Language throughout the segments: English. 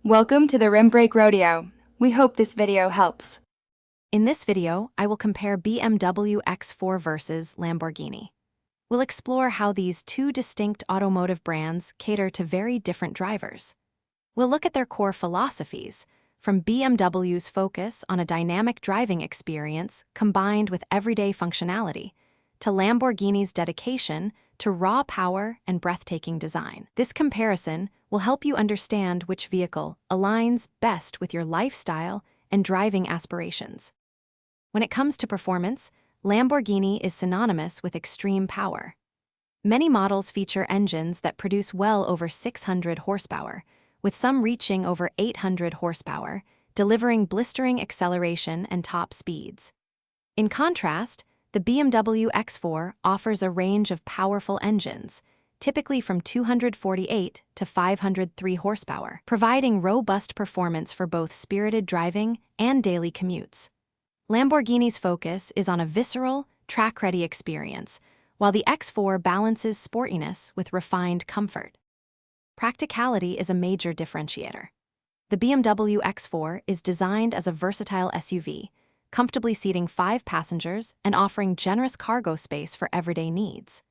Welcome to the Rim Break Rodeo. We hope this video helps. In this video, I will compare BMW X4 versus Lamborghini. We'll explore how these two distinct automotive brands cater to very different drivers. We'll look at their core philosophies, from BMW's focus on a dynamic driving experience combined with everyday functionality, to Lamborghini's dedication to raw power and breathtaking design. This comparison will help you understand which vehicle aligns best with your lifestyle and driving aspirations. When it comes to performance, Lamborghini is synonymous with extreme power. Many models feature engines that produce well over 600 horsepower, with some reaching over 800 horsepower, delivering blistering acceleration and top speeds. In contrast, the BMW X4 offers a range of powerful engines, typically from 248 to 503 horsepower, providing robust performance for both spirited driving and daily commutes. Lamborghini's focus is on a visceral, track-ready experience, while the X4 balances sportiness with refined comfort. Practicality is a major differentiator. The BMW X4 is designed as a versatile SUV, comfortably seating 5 passengers and offering generous cargo space for everyday needs.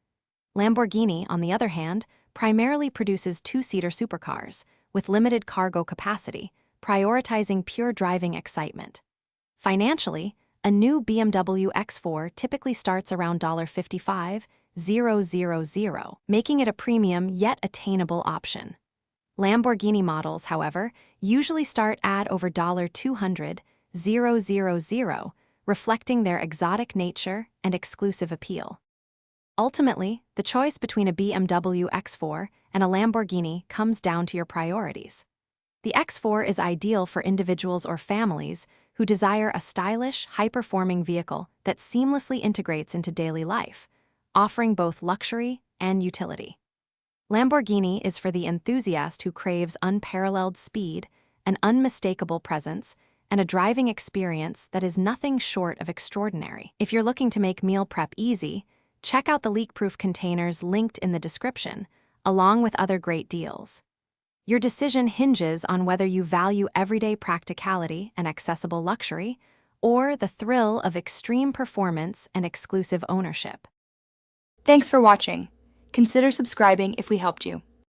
Lamborghini, on the other hand, primarily produces two-seater supercars with limited cargo capacity, prioritizing pure driving excitement. Financially, a new BMW X4 typically starts around $55,000, making it a premium yet attainable option. Lamborghini models, however, usually start at over $200,000, reflecting their exotic nature and exclusive appeal. Ultimately, the choice between a BMW X4 and a Lamborghini comes down to your priorities. The X4 is ideal for individuals or families who desire a stylish, high-performing vehicle that seamlessly integrates into daily life, offering both luxury and utility. Lamborghini is for the enthusiast who craves unparalleled speed, an unmistakable presence, and a driving experience that is nothing short of extraordinary. If you're looking to make meal prep easy, check out the leak-proof containers linked in the description, along with other great deals. Your decision hinges on whether you value everyday practicality and accessible luxury, or the thrill of extreme performance and exclusive ownership. Thanks for watching. Consider subscribing if we helped you.